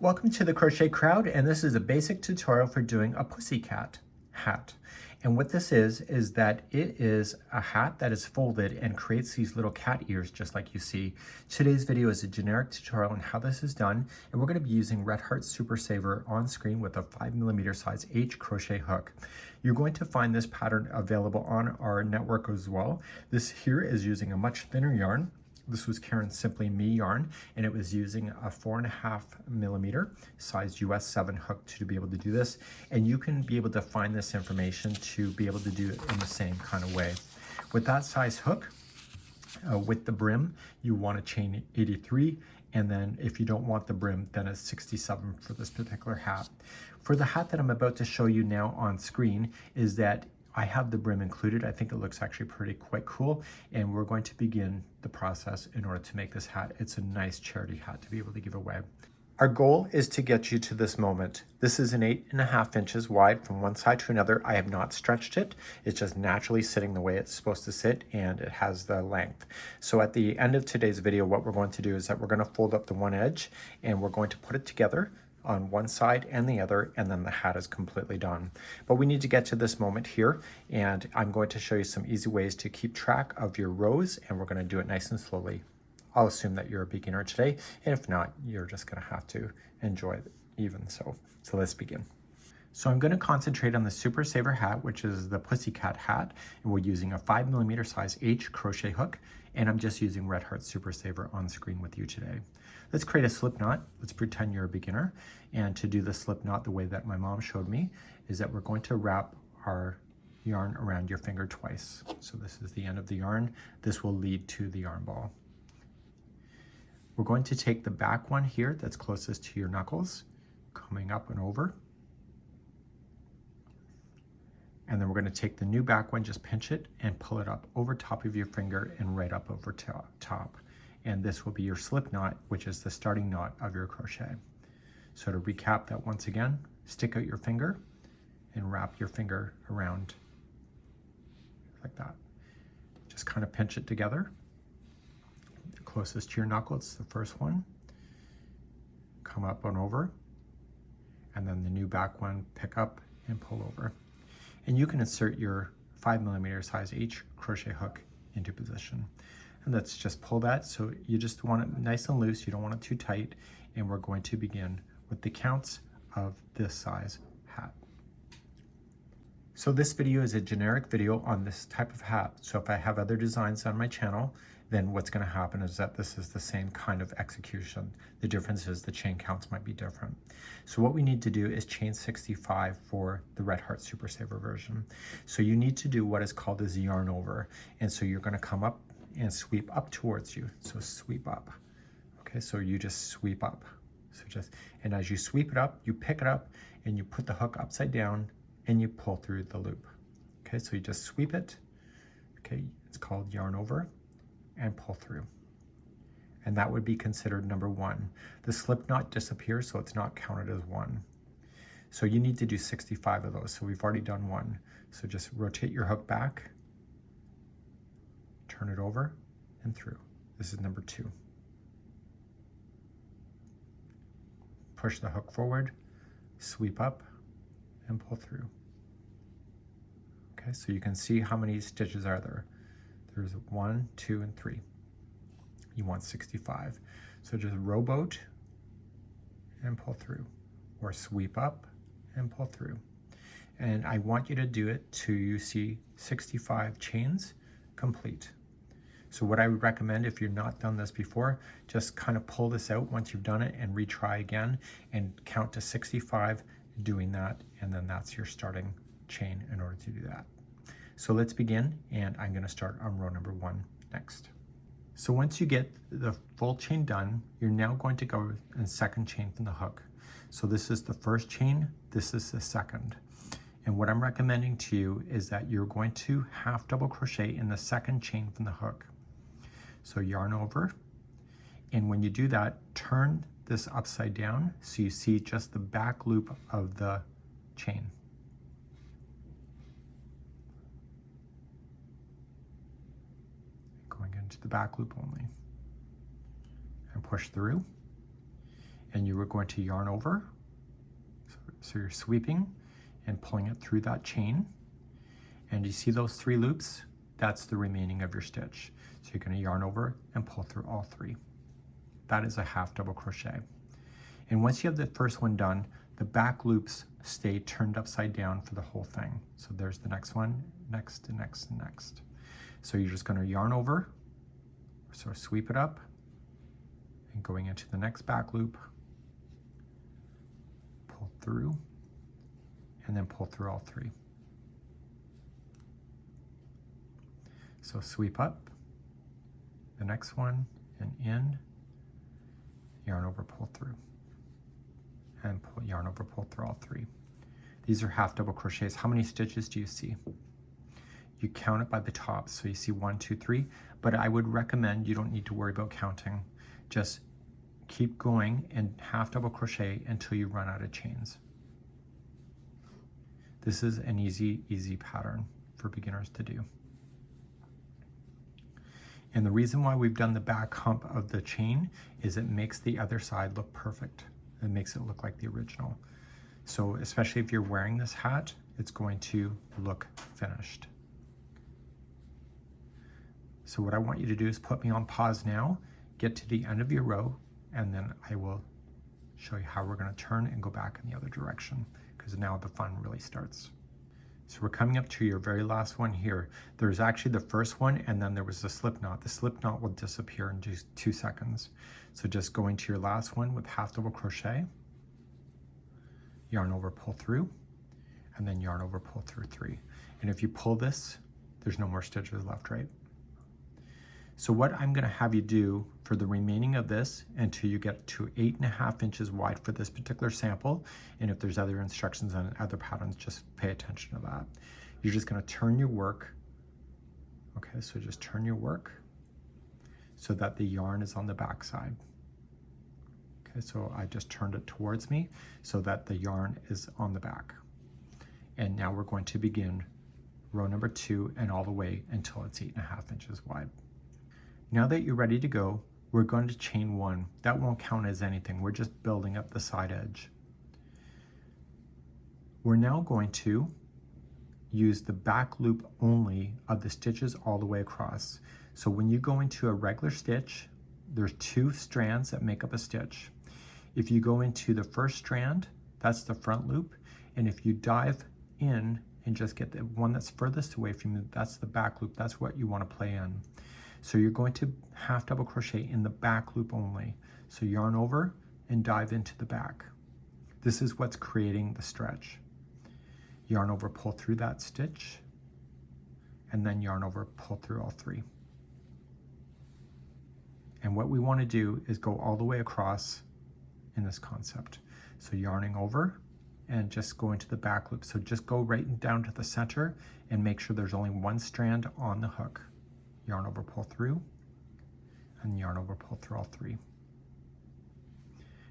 Welcome to the Crochet Crowd, and this is a basic tutorial for doing a pussycat hat. And what this is that it is a hat that is folded and creates these little cat ears just like you see. Today's video is a generic tutorial on how this is done, and we're going to be using Red Heart Super Saver on screen with a 5mm size H crochet hook. You're going to find this pattern available on our network as well. This here is using a much thinner yarn. This was Karen's Simply Me yarn, and it was using a 4.5mm size US 7 hook to be able to do this. And you can be able to find this information to be able to do it in the same kind of way. With that size hook, with the brim, you want to chain 83, and then if you don't want the brim, then it's 67 for this particular hat. For the hat that I'm about to show you now on screen is that I have the brim included. I think it looks actually quite cool, and we're going to begin the process in order to make this hat. It's a nice charity hat to be able to give away. Our goal is to get you to this moment. This is an 8.5 inches wide from one side to another. I have not stretched it. It's just naturally sitting the way it's supposed to sit, and it has the length. So at the end of today's video, what we're going to do is that we're going to fold up the one edge, and we're going to put it together on one side and the other, and then the hat is completely done. But we need to get to this moment here, and I'm going to show you some easy ways to keep track of your rows, and we're going to do it nice and slowly. I'll assume that you're a beginner today, and if not, you're just going to have to enjoy it even so. So let's begin. So I'm going to concentrate on the Super Saver hat, which is the pussycat hat, and we're using a 5mm size H crochet hook, and I'm just using Red Heart Super Saver on screen with you today. Let's create a slip knot. Let's pretend you're a beginner, and to do the slip knot the way that my mom showed me is that we're going to wrap our yarn around your finger twice. So this is the end of the yarn. This will lead to the yarn ball. We're going to take the back one here that's closest to your knuckles, coming up and over. And then we're going to take the new back one, just pinch it and pull it up over top of your finger and right up over top. And this will be your slip knot, which is the starting knot of your crochet. So to recap that once again, stick out your finger and wrap your finger around like that. Just kind of pinch it together. Closest to your knuckle, it's the first one. Come up and over. And then the new back one, pick up and pull over. And you can insert your 5mm size H crochet hook into position. And let's just pull that. So you just want it nice and loose. You don't want it too tight. And we're going to begin with the counts of this size hat. So this video is a generic video on this type of hat. So if I have other designs on my channel, then what's going to happen is that this is the same kind of execution. The difference is the chain counts might be different. So what we need to do is chain 65 for the Red Heart Super Saver version. So you need to do what is called as yarn over. And so you're going to come up and sweep up towards you. So sweep up. Okay, so you just sweep up. And as you sweep it up, you pick it up and you put the hook upside down and you pull through the loop. Okay, so you just sweep it. Okay, it's called yarn over, and pull through. And that would be considered number one. The slip knot disappears, so it's not counted as one. So you need to do 65 of those. So we've already done one. So just rotate your hook back, turn it over and through. This is number two. Push the hook forward, sweep up and pull through. Okay, so you can see how many stitches are there. There's 1, 2, and 3. You want 65. So just rowboat and pull through, or sweep up and pull through. And I want you to do it till you see 65 chains complete. So what I would recommend, if you've not done this before, just kind of pull this out once you've done it and retry again and count to 65 doing that, and then that's your starting chain in order to do that. So let's begin, and I'm going to start on row number 1 next. So once you get the full chain done, you're now going to go in second chain from the hook. So this is the first chain, this is the second. And what I'm recommending to you is that you're going to half double crochet in the second chain from the hook. So yarn over, and when you do that, turn this upside down so you see just the back loop of the chain. Going into the back loop only. And push through. and you were going to yarn over. So you're sweeping and pulling it through that chain. And you see those 3 loops? That's the remaining of your stitch. So you're going to yarn over and pull through all 3. That is a half double crochet. And once you have the first one done, the back loops stay turned upside down for the whole thing. So there's the next one, next, and next, and next. So you're just going to yarn over, so sweep it up, and going into the next back loop, pull through, and then pull through all 3. So sweep up, the next one, and in, yarn over, pull through, and pull, yarn over, pull through all 3. These are half double crochets. How many stitches do you see? You count it by the top, so you see 1, 2, 3, but I would recommend you don't need to worry about counting. Just keep going and half double crochet until you run out of chains. This is an easy pattern for beginners to do. And the reason why we've done the back hump of the chain is it makes the other side look perfect. It makes it look like the original. So especially if you're wearing this hat, it's going to look finished. So what I want you to do is put me on pause now, get to the end of your row, and then I will show you how we're going to turn and go back in the other direction, because now the fun really starts. So we're coming up to your very last one here. There's actually the first one, and then there was the slip knot. The slip knot will disappear in just 2 seconds. So just go into your last one with half double crochet, yarn over, pull through, and then yarn over, pull through 3. And if you pull this, there's no more stitches left, right? So what I'm going to have you do for the remaining of this until you get to 8.5 inches wide for this particular sample, and if there's other instructions on other patterns, just pay attention to that. You're just going to turn your work. Okay, so just turn your work so that the yarn is on the back side. Okay, so I just turned it towards me so that the yarn is on the back. And now we're going to begin row number 2 and all the way until it's 8.5 inches wide. Now that you're ready to go, we're going to chain 1. That won't count as anything. We're just building up the side edge. We're now going to use the back loop only of the stitches all the way across. So when you go into a regular stitch, there's 2 strands that make up a stitch. If you go into the first strand, that's the front loop. And if you dive in and just get the one that's furthest away from you, that's the back loop. That's what you want to play in. So you're going to half double crochet in the back loop only. So yarn over and dive into the back. This is what's creating the stretch. Yarn over, pull through that stitch, and then yarn over, pull through all 3. And what we want to do is go all the way across in this concept. So yarning over and just go into the back loop. So just go right down to the center and make sure there's only 1 strand on the hook. Yarn over, pull through, and yarn over, pull through all 3.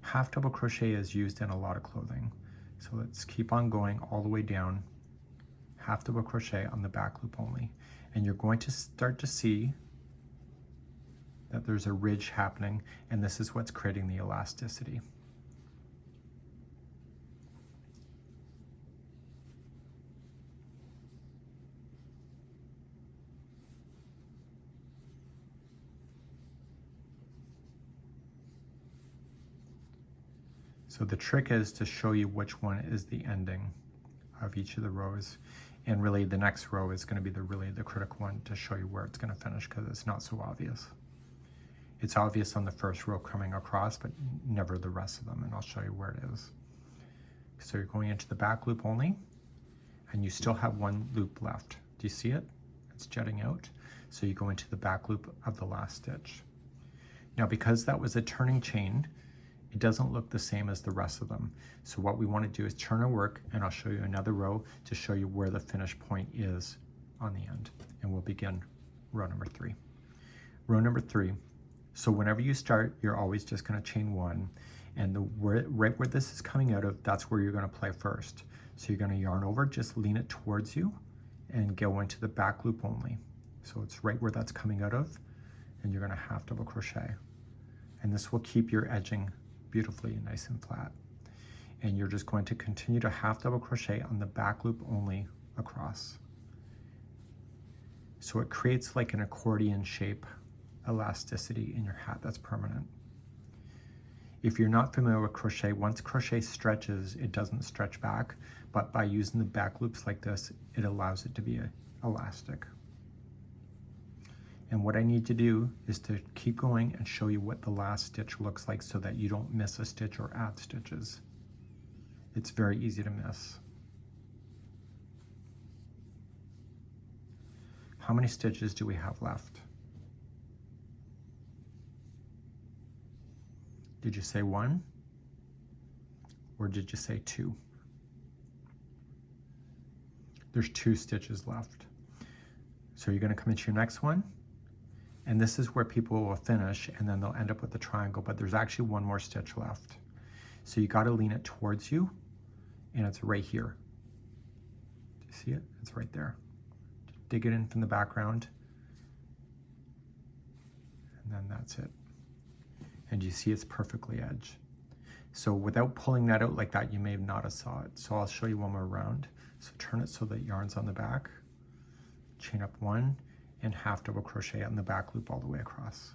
Half double crochet is used in a lot of clothing. So let's keep on going all the way down. Half double crochet on the back loop only. And you're going to start to see that there's a ridge happening, and this is what's creating the elasticity. So the trick is to show you which one is the ending of each of the rows. And really the next row is going to be the critical one to show you where it's going to finish, because it's not so obvious. It's obvious on the first row coming across, but never the rest of them, and I'll show you where it is. So you're going into the back loop only, and you still have 1 loop left. Do you see it? It's jutting out. So you go into the back loop of the last stitch. Now because that was a turning chain, it doesn't look the same as the rest of them. So what we want to do is turn our work, and I'll show you another row to show you where the finish point is on the end. And we'll begin row number 3. Row number 3. So whenever you start, you're always just going to chain 1. And right where this is coming out of, that's where you're going to play first. So you're going to yarn over, just lean it towards you, and go into the back loop only. So it's right where that's coming out of, and you're going to half double crochet. And this will keep your edging beautifully and nice and flat. And you're just going to continue to half double crochet on the back loop only across. So it creates like an accordion shape elasticity in your hat that's permanent. If you're not familiar with crochet, once crochet stretches, it doesn't stretch back, but by using the back loops like this, it allows it to be elastic. And what I need to do is to keep going and show you what the last stitch looks like so that you don't miss a stitch or add stitches. It's very easy to miss. How many stitches do we have left? Did you say 1? Or did you say 2? There's 2 stitches left. So you're going to come into your next one, and this is where people will finish, and then they'll end up with a triangle, but there's actually 1 more stitch left. So you got to lean it towards you, and it's right here. Do you see it? It's right there. Dig it in from the background, and then that's it. And you see it's perfectly edged. So without pulling that out like that, you may not have saw it. So I'll show you one more round. So turn it so that yarn's on the back, chain up 1, and half double crochet on the back loop all the way across.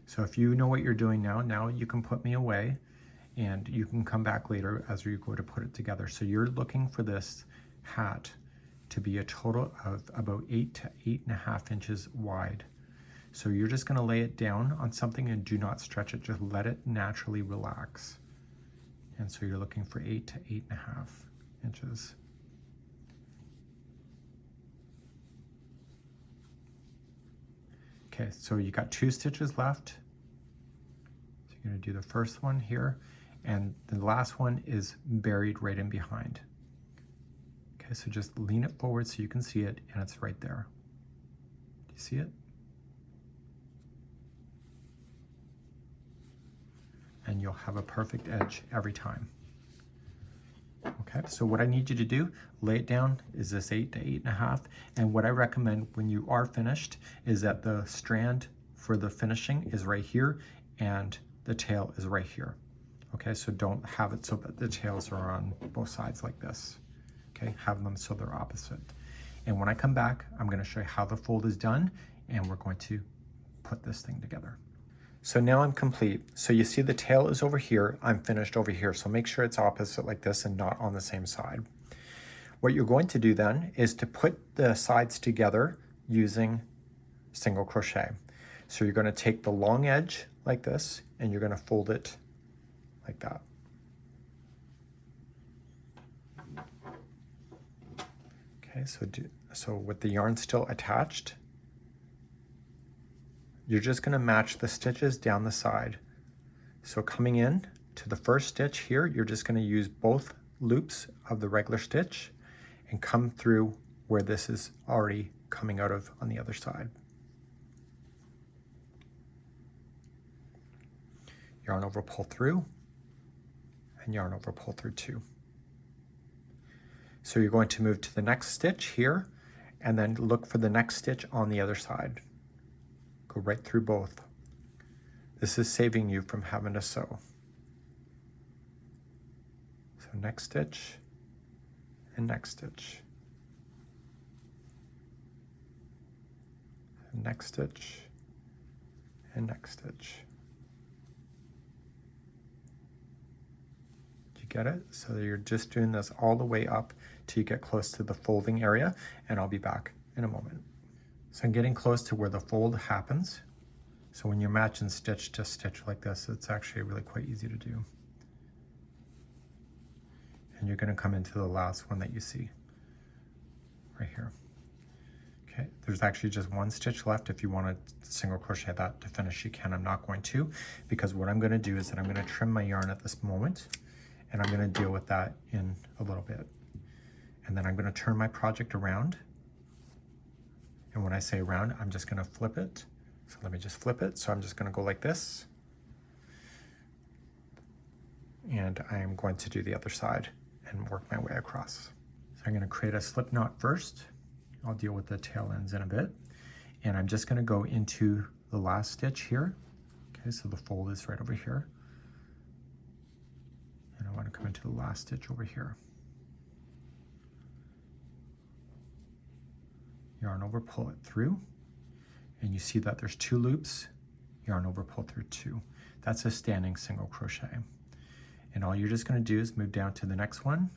So if you know what you're doing now you can put me away, and you can come back later as you go to put it together. So you're looking for this hat to be a total of about 8 to 8.5 inches wide. So you're just going to lay it down on something and do not stretch it, just let it naturally relax. And so you're looking for 8 to 8.5 inches. Okay, so you got 2 stitches left. So you're going to do the first one here, and the last one is buried right in behind. Okay, so just lean it forward so you can see it, and it's right there. Do you see it? And you'll have a perfect edge every time. Okay, so what I need you to do, lay it down, is this 8 to 8.5, and what I recommend when you are finished is that the strand for the finishing is right here and the tail is right here. Okay, so don't have it so that the tails are on both sides like this. Okay, have them so they're opposite. And when I come back, I'm going to show you how the fold is done, and we're going to put this thing together. So now I'm complete. So you see the tail is over here, I'm finished over here. So make sure it's opposite like this and not on the same side. What you're going to do then is to put the sides together using single crochet. So you're going to take the long edge like this and you're going to fold it like that. Okay, so with the yarn still attached, you're just going to match the stitches down the side. So coming in to the first stitch here, you're just going to use both loops of the regular stitch and come through where this is already coming out of on the other side. Yarn over, pull through, and yarn over, pull through 2. So you're going to move to the next stitch here and then look for the next stitch on the other side. Go right through both. This is saving you from having to sew. So next stitch and next stitch. Next stitch and next stitch. Do you get it? So you're just doing this all the way up till you get close to the folding area, and I'll be back in a moment. So I'm getting close to where the fold happens. So when you're matching stitch to stitch like this, it's actually really quite easy to do. And you're going to come into the last one that you see right here. Okay, there's actually just 1 stitch left. If you want to single crochet that to finish, you can. I'm not going to, because what I'm going to do is that I'm going to trim my yarn at this moment, and I'm going to deal with that in a little bit. And then I'm going to turn my project around. And when I say around, I'm just going to flip it. So let me just flip it. So I'm just going to go like this. And I am going to do the other side and work my way across. So I'm going to create a slip knot first. I'll deal with the tail ends in a bit. And I'm just going to go into the last stitch here. Okay, so the fold is right over here. And I want to come into the last stitch over here. Yarn over, pull it through, and you see that there's 2 loops, yarn over, pull through 2. That's a standing single crochet. And all you're just going to do is move down to the next one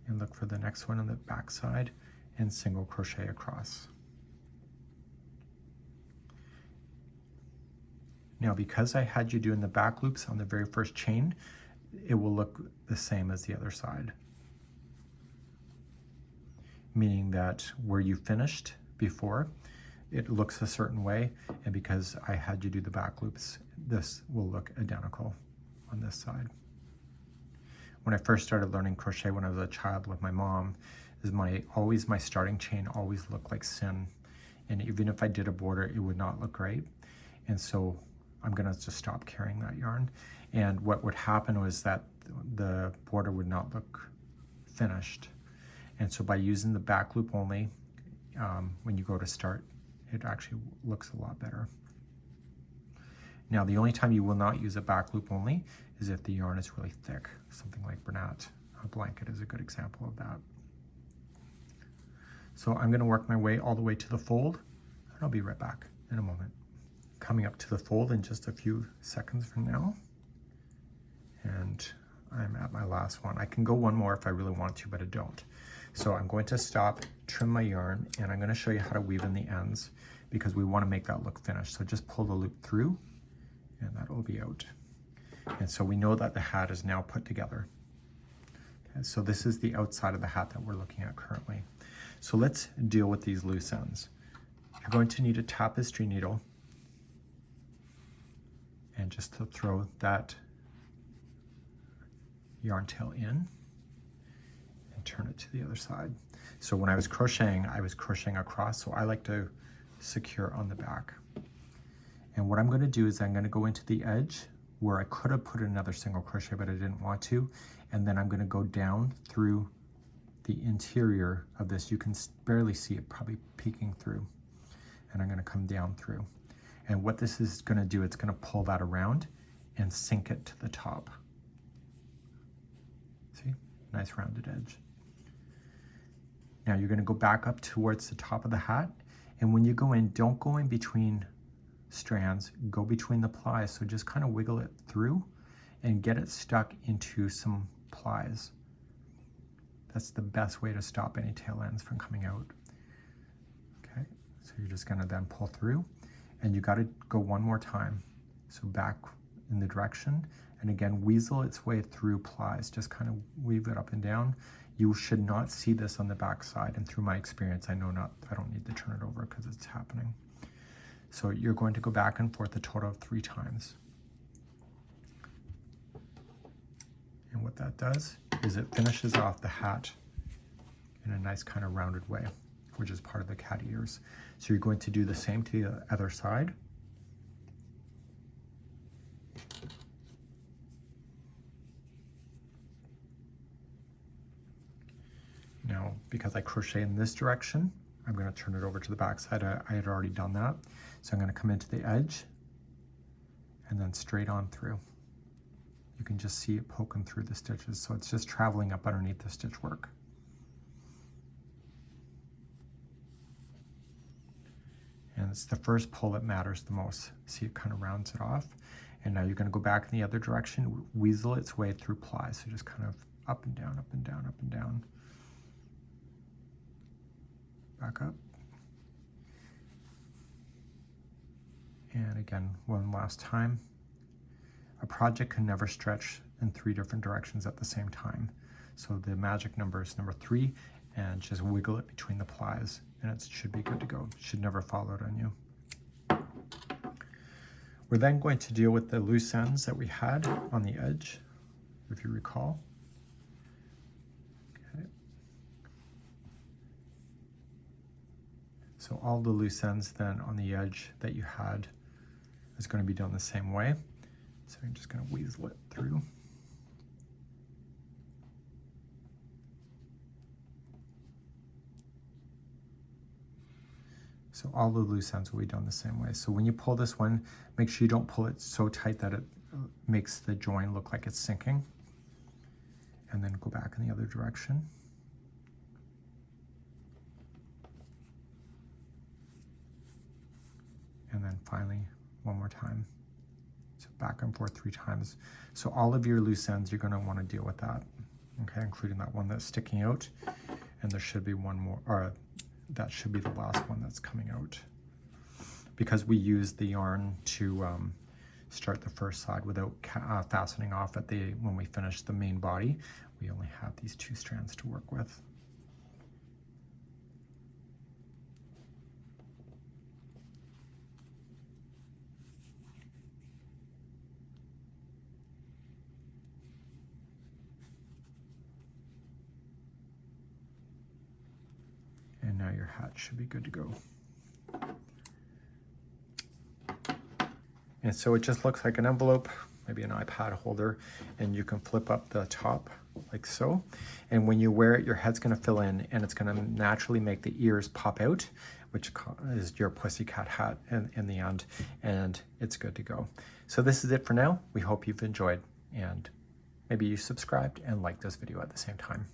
and look for the next one on the back side and single crochet across. Now, because I had you doing the back loops on the very first chain, it will look the same as the other side. Meaning that where you finished before, it looks a certain way, and because I had you do the back loops, this will look identical on this side. When I first started learning crochet when I was a child with my mom, my starting chain always looked like sin, and even if I did a border, it would not look great. And so I'm gonna just stop carrying that yarn. And what would happen was that the border would not look finished. And so by using the back loop only, when you go to start, it actually looks a lot better. Now, the only time you will not use a back loop only is if the yarn is really thick. Something like Bernat blanket is a good example of that. So I'm going to work my way all the way to the fold, and I'll be right back in a moment. Coming up to the fold in just a few seconds from now. And I'm at my last one. I can go one more if I really want to, but I don't. So I'm going to stop, trim my yarn, and I'm going to show you how to weave in the ends because we want to make that look finished. So just pull the loop through and that will be out. And so we know that the hat is now put together. Okay, so this is the outside of the hat that we're looking at currently. So let's deal with these loose ends. You're going to need a tapestry needle and just to throw that yarn tail in and turn it to the other side. So when I was crocheting across, so I like to secure on the back. And what I'm going to do is I'm going to go into the edge where I could have put another single crochet, but I didn't want to. And then I'm going to go down through the interior of this. You can barely see it probably peeking through. And I'm going to come down through. And what this is going to do, it's going to pull that around and sink it to the top. See? Nice rounded edge. Now you're going to go back up towards the top of the hat, and when you go in, don't go in between strands, go between the plies. So just kind of wiggle it through and get it stuck into some plies. That's the best way to stop any tail ends from coming out. Okay, so you're just going to then pull through, and you got to go one more time. So back in the direction, and again, weasel its way through plies. Just kind of weave it up and down. You should not see this on the back side, and through my experience, I don't need to turn it over because it's happening. So you're going to go back and forth a total of 3 times. And what that does is it finishes off the hat in a nice kind of rounded way, which is part of the cat ears. So you're going to do the same to the other side. Now, because I crochet in this direction, I'm going to turn it over to the back side. I had already done that. So I'm going to come into the edge and then straight on through. You can just see it poking through the stitches. So it's just traveling up underneath the stitch work. And it's the first pull that matters the most. See, it kind of rounds it off. And now you're going to go back in the other direction, weasel its way through plies. So just kind of up and down, up and down, up and down. Back up. And again, one last time. A project can never stretch in 3 different directions at the same time. So the magic number is number 3, and just wiggle it between the plies, and it should be good to go. It should never fall out on you. We're then going to deal with the loose ends that we had on the edge, if you recall. So all the loose ends then on the edge that you had is going to be done the same way. So I'm just going to weasel it through. So all the loose ends will be done the same way. So when you pull this one, make sure you don't pull it so tight that it makes the join look like it's sinking. And then go back in the other direction. And then finally, one more time. So back and forth 3 times. So all of your loose ends, you're going to want to deal with that, okay, including that one that's sticking out. And there should be one more, or that should be the last one that's coming out. Because we use the yarn to start the first side without fastening off at when we finish the main body, we only have these 2 strands to work with. And now your hat should be good to go. And so it just looks like an envelope, maybe an iPad holder, and you can flip up the top like so. And when you wear it, your head's gonna fill in and it's gonna naturally make the ears pop out, which is your pussycat hat in the end, and it's good to go. So this is it for now. We hope you've enjoyed, and maybe you subscribed and liked this video at the same time.